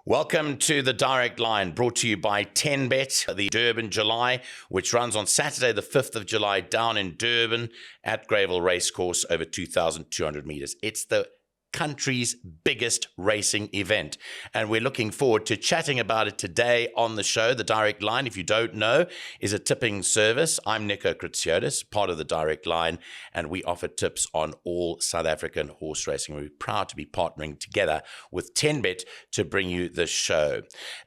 Welcome to the Direct Line, brought to you by 10Bet, the Durban July, which runs on Saturday, the 5th of July, down in Durban at Gravel Racecourse, over 2,200 meters. It's the country's biggest racing event, and we're looking forward to chatting about it today on the show. The Direct Line, if you don't know, is a tipping service. I'm Nico Kritsiotis, part of the Direct Line, and we offer tips on all South African horse racing. We're proud to be partnering together with 10Bet to bring you this show.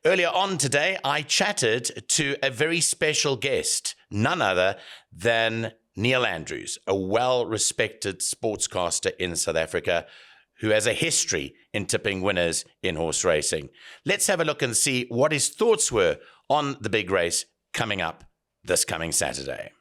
Earlier on today, I chatted to a very special guest, none other than Neil Andrews, a well-respected sportscaster in South Africa, who has a history in tipping winners in horse racing. Let's have a look and see what his thoughts were on the big race coming up this coming Saturday.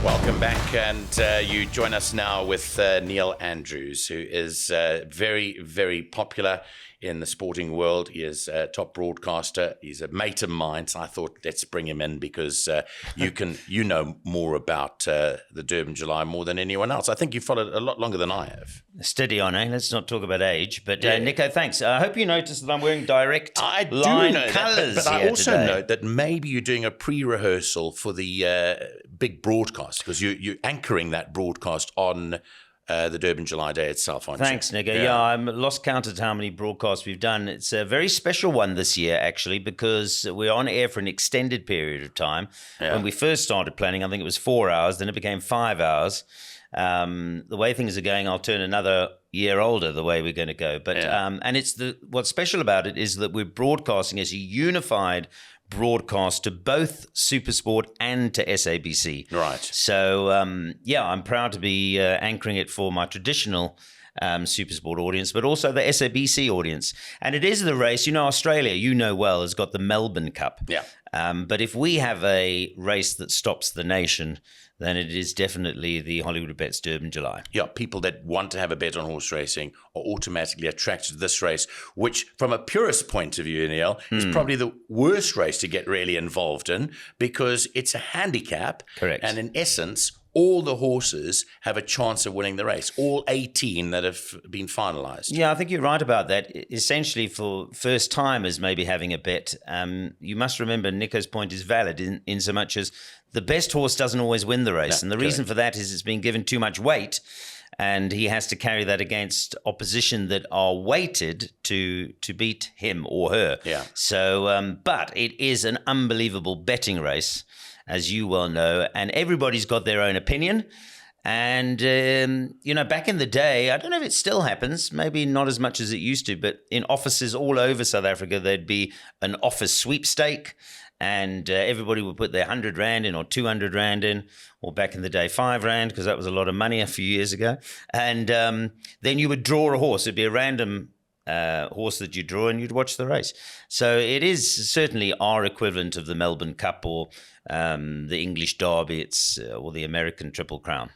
Welcome back, and you join us now with Neil Andrews, who is very, very popular in the sporting world. He is a top broadcaster. He's a mate of mine, so I thought let's bring him in because you know more about the Durban July more than anyone else. I think you followed a lot longer than I have. Steady on, eh? Let's not talk about age. But Nico, thanks. I hope you noticed that I'm wearing direct I do line know colours that, but I also today. note that maybe you're doing a pre-rehearsal for the big broadcast, because you're anchoring that broadcast on the Durban July day itself, aren't you? Thanks, Nico. Yeah, I'm lost count at how many broadcasts we've done. It's a very special one this year, actually, because we're on air for an extended period of time. Yeah. When we first started planning, I think it was 4 hours, then it became 5 hours. The way things are going, I'll turn another year older the way we're going to go. But and what's special about it is that we're broadcasting as a unified broadcast to both SuperSport and to SABC. Right. So, I'm proud to be anchoring it for my traditional SuperSport audience, but also the SABC audience. And it is the race, Australia, well, has got the Melbourne Cup. Yeah. But if we have a race that stops the nation, then it is definitely the Hollywood Bets Durban July. Yeah, people that want to have a bet on horse racing are automatically attracted to this race, which from a purist point of view, Neil, is probably the worst race to get really involved in, because it's a handicap. Correct. And in essence, all the horses have a chance of winning the race, all 18 that have been finalised. Yeah, I think you're right about that. Essentially, for first timers maybe having a bet, you must remember Nico's point is valid in so much as the best horse doesn't always win the race. And the reason for that is it's been given too much weight, and he has to carry that against opposition that are weighted to beat him or her. Yeah. So, but it is an unbelievable betting race, as you well know, and everybody's got their own opinion. And, back in the day, I don't know if it still happens, maybe not as much as it used to, but in offices all over South Africa, there'd be an office sweepstake, and everybody would put their 100 Rand in or 200 Rand in, or back in the day, 5 Rand, because that was a lot of money a few years ago. And then you would draw a horse. It'd be a random horse that you draw, and you'd watch the race. So it is certainly our equivalent of the Melbourne Cup or the English Derby, or the American Triple Crown.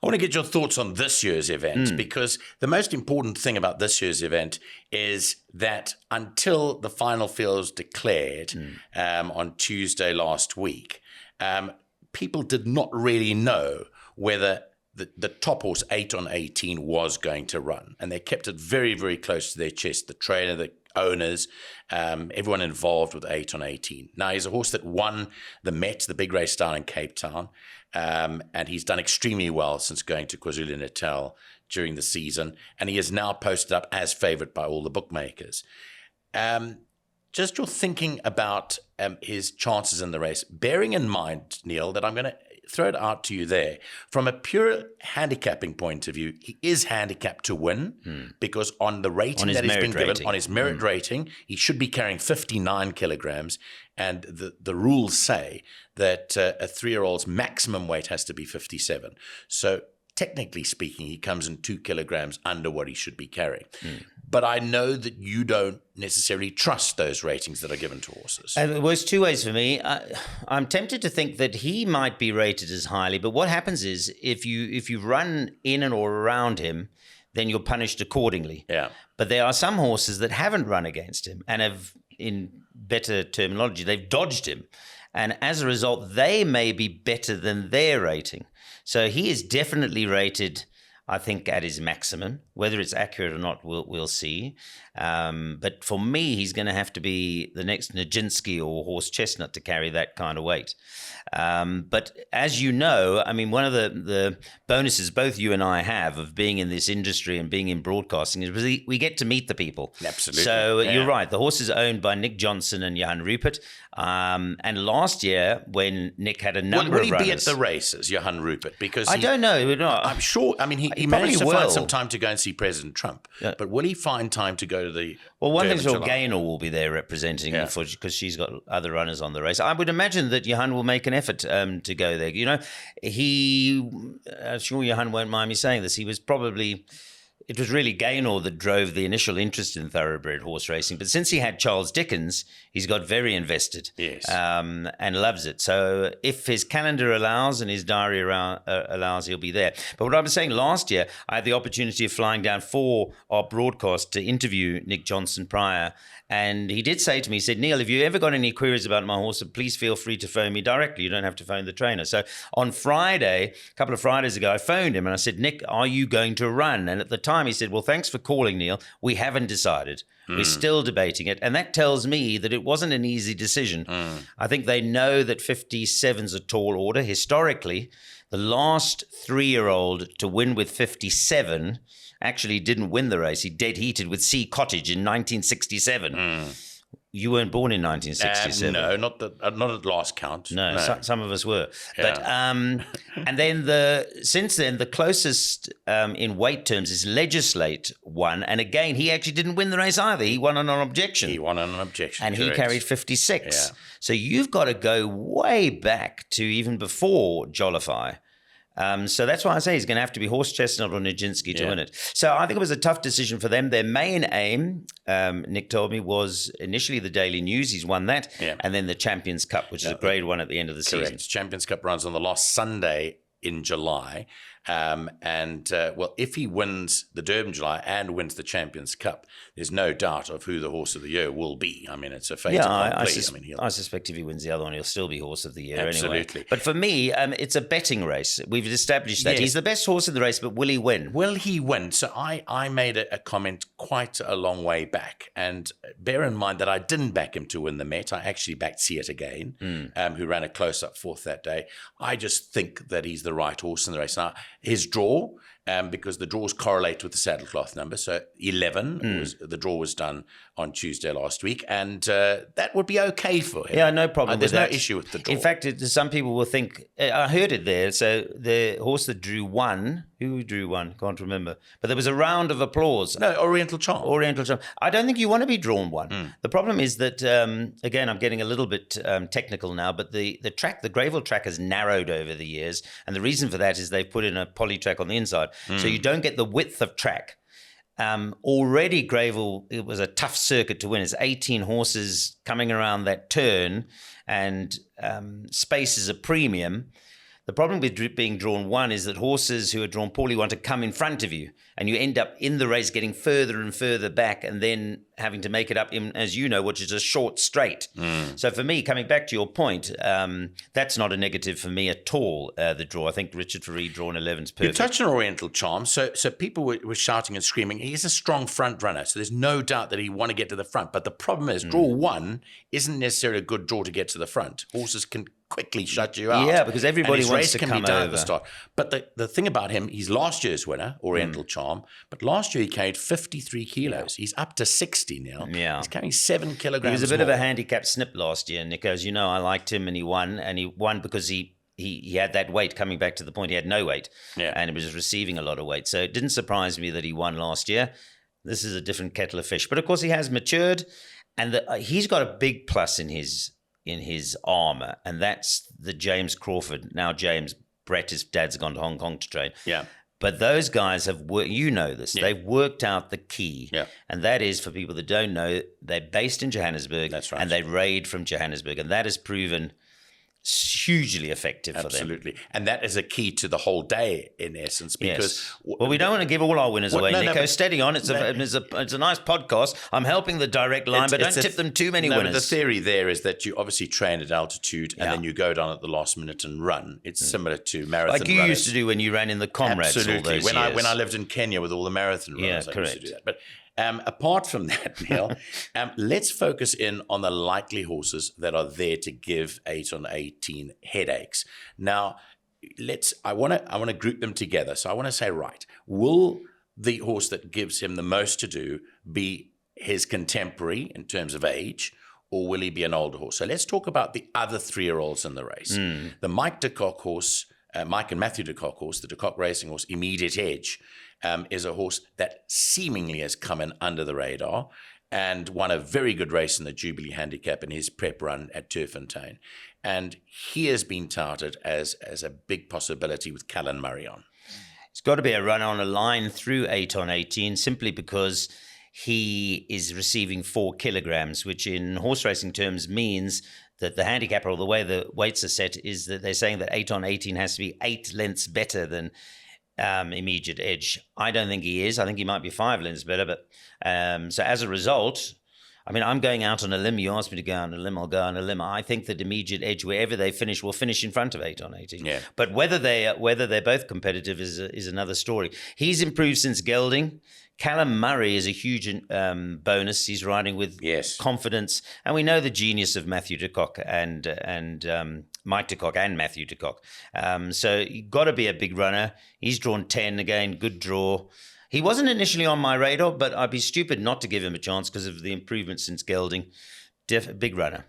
I want to get your thoughts on this year's event, because the most important thing about this year's event is that until the final field was declared on Tuesday last week, people did not really know whether the top horse 8 on 18 was going to run, and they kept it very, very close to their chest. The trainer, the owners, everyone involved with 8 on 18. Now, he's a horse that won the Met, the big race down in Cape Town, and he's done extremely well since going to KwaZulu-Natal during the season, and he is now posted up as favourite by all the bookmakers. Just your thinking about his chances in the race, bearing in mind, Neil, that I'm going to throw it out to you there. From a pure handicapping point of view, he is handicapped to win, because on the rating that he's been given, on his merit rating, he should be carrying 59 kilograms. And the rules say that a 3-year-old's maximum weight has to be 57. So technically speaking, he comes in 2 kilograms under what he should be carrying. But I know that you don't necessarily trust those ratings that are given to horses. It works two ways for me. I'm tempted to think that he might be rated as highly, but what happens is if you run in and or around him, then you're punished accordingly. Yeah. But there are some horses that haven't run against him and have, in better terminology, they've dodged him. And as a result, they may be better than their rating. So he is definitely rated I think, at his maximum. Whether it's accurate or not, we'll see. But for me, he's going to have to be the next Nijinsky or Horse Chestnut to carry that kind of weight. But as you know, I mean, one of the bonuses both you and I have of being in this industry and being in broadcasting is we get to meet the people. Absolutely. So you're right. The horse is owned by Nick Johnson and Johan Rupert. And last year, when Nick had a number of runners... Will he be at the races, Johan Rupert? Because I don't know. I'm sure. I mean, he managed to find some time to go and see President Trump. Yeah. But will he find time to go to the... Well, one thing's sure Gaynor will be there representing him because she's got other runners on the race. I would imagine that Johan will make an effort to go there. You know, I'm sure Johan won't mind me saying this, he was probably... It was really Gaynor that drove the initial interest in thoroughbred horse racing. But since he had Charles Dickens, he's got very invested and loves it. So if his calendar allows and his diary allows, he'll be there. But what I was saying, last year, I had the opportunity of flying down for our broadcast to interview Nick Johnson prior. And he did say to me, he said, Neil, if you ever got any queries about my horse, please feel free to phone me directly. You don't have to phone the trainer. So on Friday, a couple of Fridays ago, I phoned him and I said, Nick, are you going to run? And at the time he said, well, thanks for calling, Neil. We haven't decided. We're still debating it. And that tells me that it wasn't an easy decision. I think they know that 57's a tall order. Historically, the last 3-year-old to win with 57 actually didn't win the race. He dead heated with Sea Cottage in 1967. You weren't born in 1967. No, not at last count. No. Some of us were. Yeah. But and then since then the closest in weight terms is Legislate won, and again he actually didn't win the race either. He won on an objection. And correct. He carried 56. Yeah. So you've got to go way back to even before Jollify. So that's why I say he's going to have to be Horse Chestnut or Nijinsky to win it. So I think it was a tough decision for them. Their main aim, Nick told me, was initially the Daily News. He's won that. Yeah. And then the Champions Cup, which is a grade one at the end of the season. Champions Cup runs on the last Sunday in July. Well, if he wins the Durban July and wins the Champions Cup, there's no doubt of who the Horse of the Year will be. I mean, it's a fait accompli. I suspect if he wins the other one, he'll still be Horse of the Year Absolutely. Anyway. But for me, it's a betting race. We've established that. Yes. He's the best horse in the race, but will he win? Will he win? So I made a comment quite a long way back. And bear in mind that I didn't back him to win the Met. I actually backed See It Again, who ran a close-up fourth that day. I just think that he's the right horse in the race. Now, his draw, because the draws correlate with the saddlecloth number. So 11, the draw was done on Tuesday last week, and that would be okay for him. Yeah, no problem with that. There's no issue with the draw. In fact, some people will think, I heard it there, so the horse that drew one, who drew one? Can't remember. But there was a round of applause. No, Oriental Charm. Oriental Charm. I don't think you want to be drawn one. The problem is that, again, I'm getting a little bit technical now, but the track, the Greyville track has narrowed over the years, and the reason for that is they've put in a poly track on the inside, so you don't get the width of track. Already Greyville, it was a tough circuit to win. It's 18 horses coming around that turn, and space is a premium. The problem with being drawn one is that horses who are drawn poorly want to come in front of you, and you end up in the race getting further and further back and then having to make it up in, as you know, which is a short straight. So for me, coming back to your point, that's not a negative for me at all, the draw. I think Richard Faree drawn 11 is perfect. You touched on Oriental Charm. So people were shouting and screaming. He's a strong front runner, so there's no doubt that he want to get to the front. But the problem is draw one isn't necessarily a good draw to get to the front. Horses can quickly shut you out. Yeah, because everybody wants to come over. At the start. But the thing about him, he's last year's winner, Oriental Charm, but last year he carried 53 kilos. He's up to 60 now. Yeah. He's carrying 7 kilograms He was a bit more. of a handicap snip last year, Nico. As you know, I liked him and he won because he had that weight coming back to the point he had no weight and he was receiving a lot of weight. So it didn't surprise me that he won last year. This is a different kettle of fish. But of course he has matured, and he's got a big plus in his armour, and that's the James Crawford. Now James Brett, his dad's gone to Hong Kong to train. Yeah. But those guys have worked, you know this, they've worked out the key. Yeah. And that is, for people that don't know, they're based in Johannesburg. That's right. And they raid from Johannesburg. And that has proven hugely effective for them. Absolutely. And that is a key to the whole day, in essence, because... Yes. Well, we don't want to give all our winners away, Nico. but, Steady on. It's a nice podcast. I'm helping the direct line, but don't tip them too many winners. But the theory there is that you obviously train at altitude and then you go down at the last minute and run. It's similar to marathon like you runners. used to do when you ran in the comrades. Absolutely. All those years. When I lived in Kenya with all the marathon runners, I correct. used to do that. But apart from that, Neil, let's focus in on the likely horses that are there to give 8 on 18 headaches. Now, I want to group them together. So I want to say, right, will the horse that gives him the most to do be his contemporary in terms of age, or will he be an older horse? So let's talk about the other 3-year-olds in the race. The Mike de Kock horse, Mike and Matthew de Kock horse, the de Kock racing horse, Immediate Edge, is a horse that seemingly has come in under the radar and won a very good race in the Jubilee Handicap in his prep run at Turffontein. And he has been touted as a big possibility with Callan Murray on. It's got to be a run on a line through 8 on 18 simply because he is receiving 4 kilograms, which in horse racing terms means that the handicap, or the way the weights are set, is that they're saying that 8 on 18 has to be 8 lengths better than Immediate Edge. I don't think he is. I think he might be 5 lengths better. But so as a result, I mean, I'm going out on a limb. You asked me to go on a limb, I'll go on a limb. I think that Immediate Edge, wherever they finish, will finish in front of 8 on 18. Yeah. But whether they're both competitive is another story. He's improved since gelding. Callum Murray is a huge bonus. He's riding with confidence, and we know the genius of Matthew de Kock and Mike de Kock and Matthew de Kock. So you've got to be a big runner. He's drawn 10 again, good draw. He wasn't initially on my radar, but I'd be stupid not to give him a chance because of the improvement since gelding. Big runner.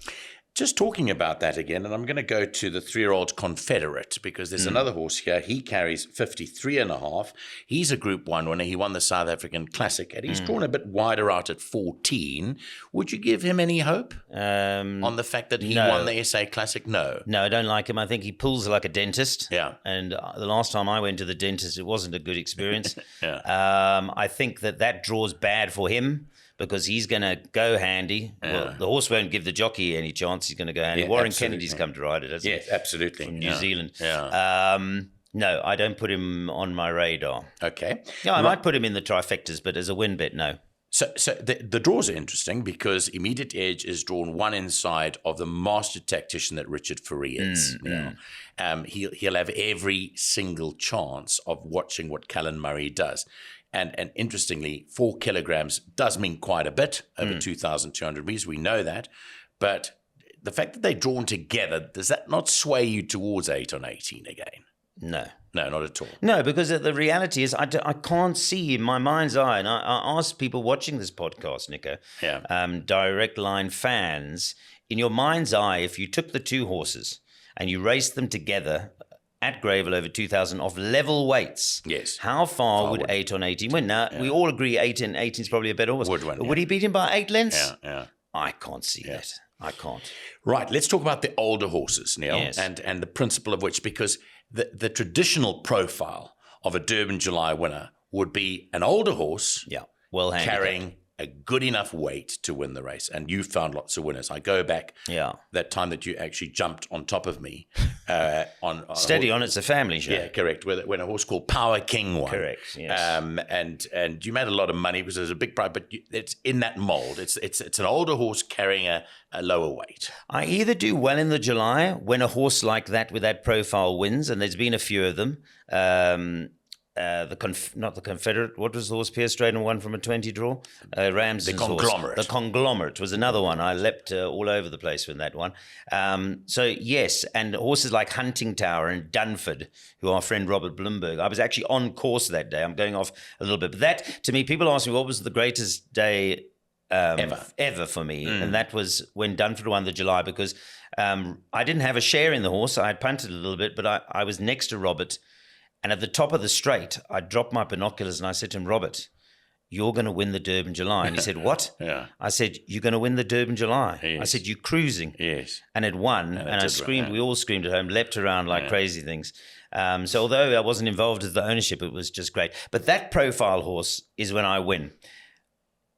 Just talking about that again, and I'm going to go to the 3-year-old Confederate because there's another horse here. He carries 53.5. He's a Group 1 winner. He won the South African Classic, and he's drawn a bit wider out at 14. Would you give him any hope on the fact that he won the SA Classic? No. No, I don't like him. I think he pulls like a dentist. Yeah. And the last time I went to the dentist, it wasn't a good experience. I think that draws bad for him, because he's going to go handy. Yeah. Well, the horse won't give the jockey any chance. He's going to go handy. Warren Kennedy's come to ride it, hasn't he? Yes, absolutely. From New Zealand. Yeah. No, I don't put him on my radar. Okay. Yeah, I might put him in the trifectas, but as a win bet, no. So the draws are interesting because Immediate Edge is drawn one inside of the master tactician that Richard Fourie is. He'll have every single chance of watching what Callan Murray does. And interestingly, 4 kilograms does mean quite a bit over 2,200 meters. We know that. But the fact that they're drawn together, does that not sway you towards 8 on 18 again? No. No, not at all. No, because the reality is I can't see in my mind's eye, and I ask people watching this podcast, Nico, direct line fans, in your mind's eye, if you took the 2 horses and you raced them together at Gravel over 2,000 of level weights. Yes. How far would 8 on 18 win? Now, we all agree 8 on 18 is probably a better horse. Would win, Would he beat him by 8 lengths? Yeah. I can't see that. I can't. Right. Let's talk about the older horses, Neil, Yes. and the principle of which, because the traditional profile of a Durban July winner would be an older horse well carrying a good enough weight to win the race. And you found lots of winners. I go back that time that you actually jumped on top of me. on Steady on, it's a family show. Yeah, correct. When a horse called Power King won. Correct, yes. And you made a lot of money because it was a big prize, but it's in that mold. It's an older horse carrying a lower weight. I either do well in the July when a horse like that with that profile wins, and there's been a few of them. Not the Confederate. What was the horse Pierce Drayden won from a 20 draw? Ramsden's The Conglomerate. Horse. The Conglomerate was another one. I leapt all over the place with that one. So yes, and horses like Hunting Tower and Dunford, who our friend Robert Bloomberg. I was actually on course that day. I'm going off a little bit, but that to me, people ask me what was the greatest day ever for me, and that was when Dunford won the July, because I didn't have a share in the horse. I had punted a little bit, but I was next to Robert. And at the top of the straight, I dropped my binoculars and I said to him, Robert, you're going to win the Durban July. And he said, what? I said, you're going to win the Durban July. Yes. I said, you're cruising. Yes. And it won. And I screamed. We all screamed at home, leapt around like crazy things. So although I wasn't involved with the ownership, it was just great. But that profile horse is when I win.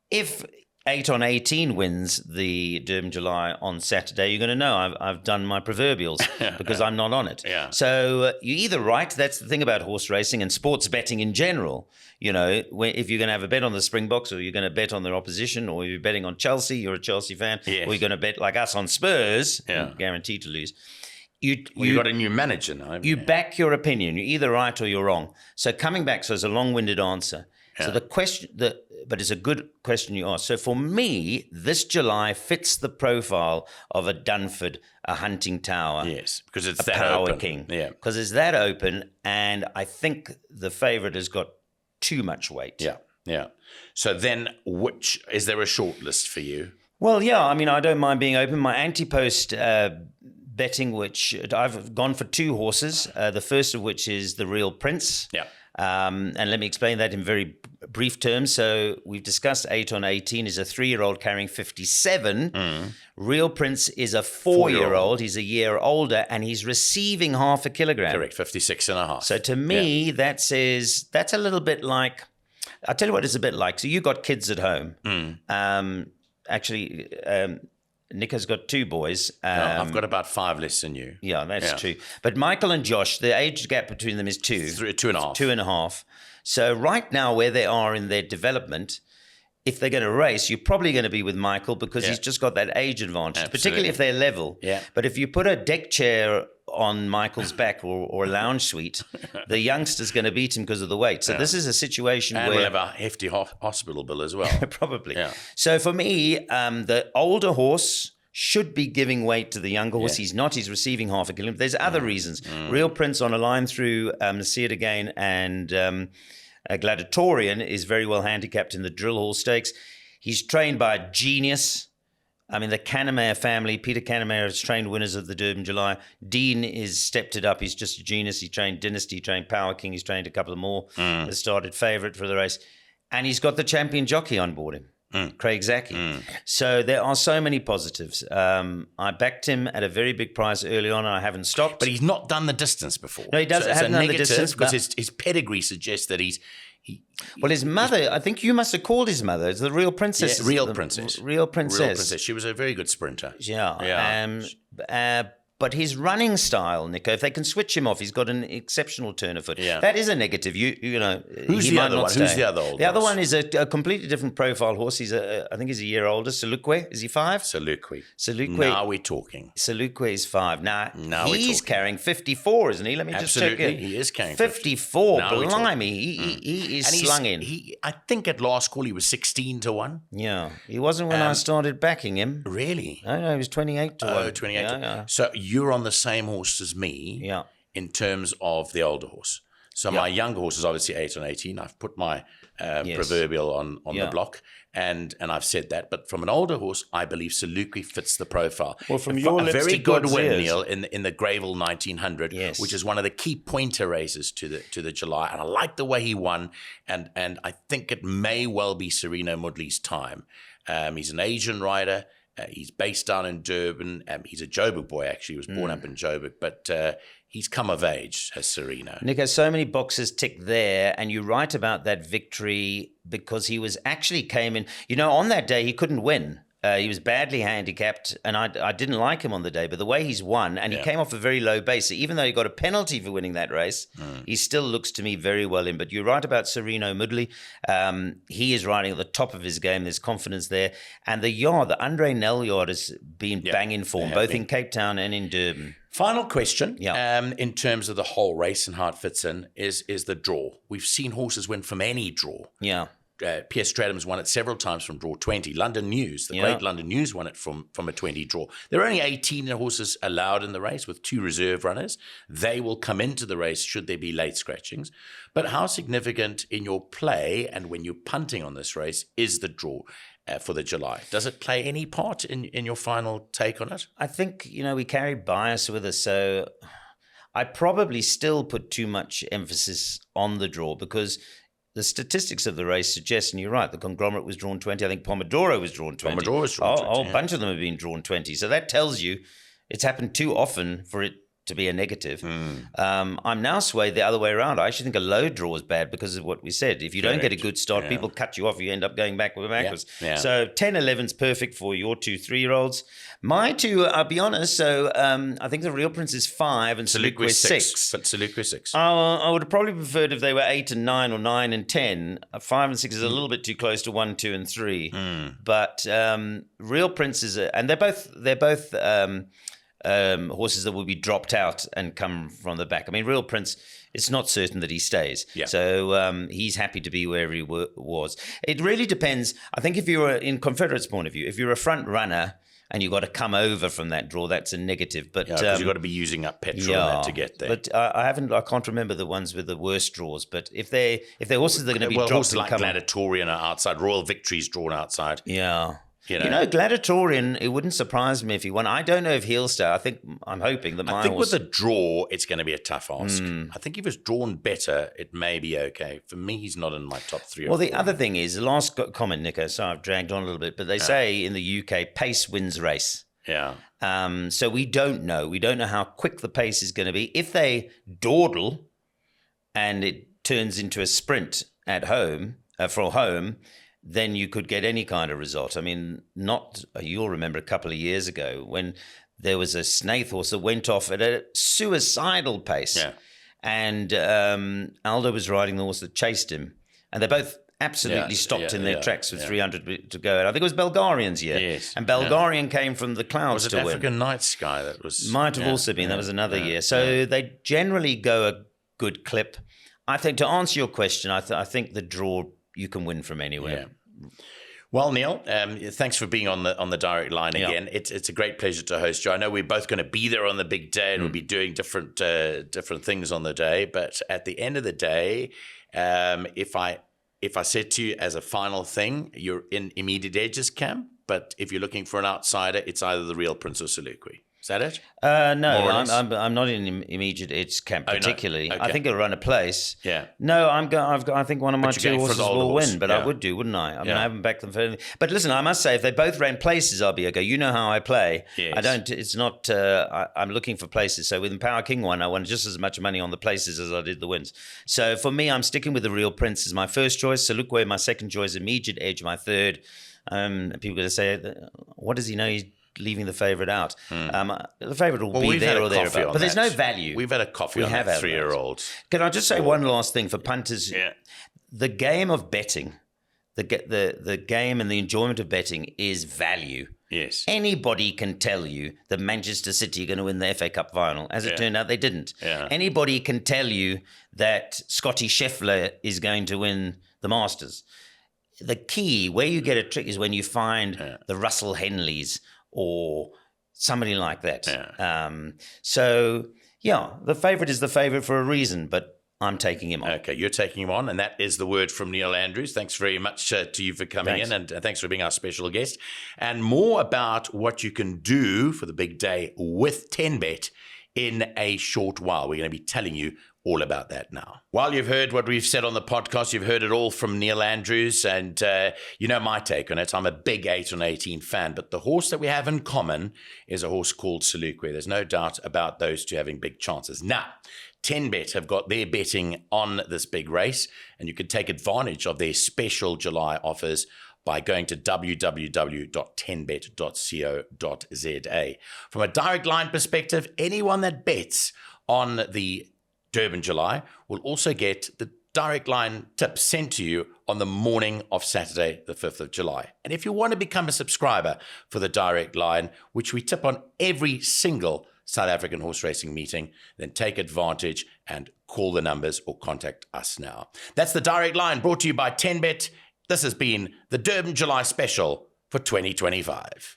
If 8 on 18 wins the Durban July on Saturday, you're going to know I've done my proverbials because I'm not on it. Yeah. So you're either right. That's the thing about horse racing and sports betting in general. You know, if you're going to have a bet on the Springboks, or you're going to bet on their opposition, or you're betting on Chelsea, you're a Chelsea fan, yes. or you're going to bet like us on Spurs, guaranteed to lose. You got a new manager now. You back your opinion. You're either right or you're wrong. So coming back, so it's a long-winded answer. Yeah. So the question, but it's a good question you asked. So for me, this July fits the profile of a Dunford, a Hunting Tower. Yes, because it's a that Power open. King. Yeah, because it's that open, and I think the favourite has got too much weight. Yeah, yeah. So then, which is there a short list for you? Well, yeah. I mean, I don't mind being open. My anti-post betting, which I've gone for 2 horses. The first of which is the Real Prince. Yeah. And let me explain that in very brief terms. So we've discussed 8 on 18 is a 3-year-old carrying 57. Real Prince is a 4-year-old. He's a year older, and he's receiving half a kilogram. Correct, 56 and a half. So to me, that says that's a little bit like, I'll tell you what it's a bit like. So you got kids at home. Nico's got 2 boys. I've got about 5 less than you. Yeah, that's true. But Michael and Josh, the age gap between them is 2. 2.5. 2.5. So right now, where they are in their development, if they're going to race, you're probably going to be with Michael because he's just got that age advantage, particularly if they're level. Yeah. But if you put a deck chair on Michael's back or a lounge suite, the youngster's going to beat him because of the weight. So this is a situation and where... we'll have a hefty hospital bill as well. Probably. Yeah. So for me, the older horse should be giving weight to the younger horse. He's not. He's receiving half a kilogram. There's other reasons. Real Prince on a line through See It Again and Gladiatorian is very well handicapped in the Drill Hall Stakes. He's trained by a genius. I mean, the Cannemare family, Peter Cannemare has trained winners of the Durban July. Dean is stepped it up. He's just a genius. He trained Dynasty, trained Power King. He's trained a couple of more. Has started favourite for the race. And he's got the champion jockey on board him. Craig Zaki. So there are so many positives. I backed him at a very big price early on, and I haven't stopped. But he's not done the distance before. No, he doesn't. So Hasn't done the distance because his pedigree suggests that well, his mother, I think you must have called his mother. It's the Real Princess. Yeah, Real Princess. Real Princess. She was a very good sprinter. Yeah. But his running style, Nico, if they can switch him off, he's got an exceptional turn of foot. Yeah. That is a negative. You know, who's the other one? Who's the other old? The other one is a completely different profile horse. He's I think he's a year older. Salqu, is he 5? Salqu. Now we're talking. Salqu is 5. Now he's talking. carrying 54, isn't he? Let me just check it. He is carrying 54. Blimey, he is slung in. I think at last call he was 16 to 1. Yeah, he wasn't when I started backing him. Really? No, he was 28 to 1. Oh, 28 to 1. So you're on the same horse as me in terms of the older horse. So my younger horse is obviously 8 on 18. I've put my proverbial on the block, and I've said that. But from an older horse, I believe Salqu fits the profile. Well, from your lips, a very good win, Neil, in the Gravel 1900, which is one of the key pointer races to the July. And I like the way he won, and I think it may well be Sereno Mudley's time. He's an Asian rider. He's based down in Durban. He's a Joburg boy, actually. He was born up in Joburg, but he's come of age as Sereno. Nico, so many boxes ticked there, and you're right about that victory because he was actually came in. You know, on that day, he couldn't win. He was badly handicapped, and I didn't like him on the day. But the way he's won, and he came off a very low base. So even though he got a penalty for winning that race, he still looks to me very well in. But you're right about Sereno Mudley. He is riding at the top of his game. There's confidence there. And the yard, the Andre Nel yard has been banging form, both in Cape Town and in Durban. Final question, in terms of the whole race and how it fits in, is the draw. We've seen horses win from any draw. Yeah. Pierre Stratham's won it several times from draw 20. London News, the great London News, won it from a 20 draw. There are only 18 horses allowed in the race with 2 reserve runners. They will come into the race should there be late scratchings. But how significant in your play and when you're punting on this race is the draw for the July? Does it play any part in your final take on it? I think, we carry bias with us. So I probably still put too much emphasis on the draw because the statistics of the race suggest, and you're right, the Conglomerate was drawn 20. I think Pomodoro was drawn 20. Pomodoro was drawn 20. A whole bunch of them have been drawn 20. So that tells you it's happened too often for it to be a negative. I'm now swayed the other way around. I actually think a low draw is bad because of what we said. If you don't get a good start, people cut you off. You end up going backwards. Yeah. So 10-11's perfect for your 2 3-year-olds. My two, I'll be honest. So I think the Real Prince is 5 and Salqu is 6. But Salqu is 6. I would have probably preferred if they were 8 and 9 or 9 and 10. 5 and 6 is a little bit too close to 1, 2, and 3. But Real Prince is, and they're both horses that will be dropped out and come from the back. I mean, Real Prince, it's not certain that he stays. Yeah. So he's happy to be wherever he was. It really depends. I think if you're in Confederate's point of view, if you're a front runner and you've got to come over from that draw, that's a negative. But because you've got to be using up petrol and that to get there. But I can't remember the ones with the worst draws. But if they're horses that are going to be dropped, horses like Gladiatorian are outside. Royal Victory's drawn outside. Yeah. You know, Gladiatorian, it wouldn't surprise me if he won. I don't know if he'll stay. I'm hoping that my horse... with a draw, it's going to be a tough ask. I think if it's drawn better, it may be okay. For me, he's not in my top 3 or 4. Well, the other thing is, the last comment, Nico, so I've dragged on a little bit, but they say in the UK, pace wins race. Yeah. So we don't know. We don't know how quick the pace is going to be. If they dawdle and it turns into a sprint at home, for home, then you could get any kind of result. I mean, you'll remember a couple of years ago when there was a Snaith horse that went off at a suicidal pace. Yeah. And Aldo was riding the horse that chased him. And they both absolutely stopped in their tracks with 300 to go. And I think it was Belgarian's year. Yes. And Belgarian came from the clouds to win. Was it African Night Sky that was... Might have also been. That was another year. So they generally go a good clip. I think to answer your question, I think the draw... you can win from anywhere. Yeah. Well, Neil, thanks for being on the direct line again. It's a great pleasure to host you. I know we're both going to be there on the big day and we'll be doing different things on the day. But at the end of the day, if I said to you as a final thing, you're in immediate edges camp, but if you're looking for an outsider, it's either the Real Prince or Salqu. Is that it? No, I'm not in immediate edge camp particularly. No. Okay. I think it'll run a place. Yeah. No, I think one of my 2 horses will win, but I would do, wouldn't I? I mean, I haven't backed them for anything. But listen, I must say, if they both ran places, I'll be okay. You know how I play. Yes. I don't. It's not. I'm looking for places. So with the Power King one, I won just as much money on the places as I did the wins. So for me, I'm sticking with the Real Prince as my first choice. Salqu, my second choice. Immediate edge, my third. People are going to say, what does he know? He's leaving the favourite out. The favourite will be there or thereabouts. But there's no value. We've had a coffee on that 3-year-old. Can I just say one last thing for punters? Yeah. The game of betting, the game and the enjoyment of betting is value. Yes. Anybody can tell you that Manchester City are going to win the FA Cup final. As it turned out, they didn't. Yeah. Anybody can tell you that Scotty Scheffler is going to win the Masters. The key, where you get a trick, is when you find the Russell Henleys or somebody like that. The favourite is the favourite for a reason, but I'm taking him on. Okay, you're taking him on, and that is the word from Neil Andrews. Thanks very much to you for coming in, and thanks for being our special guest. And more about what you can do for the big day with 10Bet in a short while. We're going to be telling you all about that now. While you've heard what we've said on the podcast, you've heard it all from Neil Andrews, and you know my take on it. I'm a big 8 on 18 fan, but the horse that we have in common is a horse called Salqu. There's no doubt about those two having big chances. Now, 10Bet have got their betting on this big race, and you can take advantage of their special July offers by going to www.10bet.co.za. From a direct line perspective, anyone that bets on the Durban July will also get the direct line tips sent to you on the morning of Saturday, the 5th of July. And if you want to become a subscriber for the direct line, which we tip on every single South African horse racing meeting, then take advantage and call the numbers or contact us now. That's the direct line brought to you by 10Bet. This has been the Durban July special for 2025.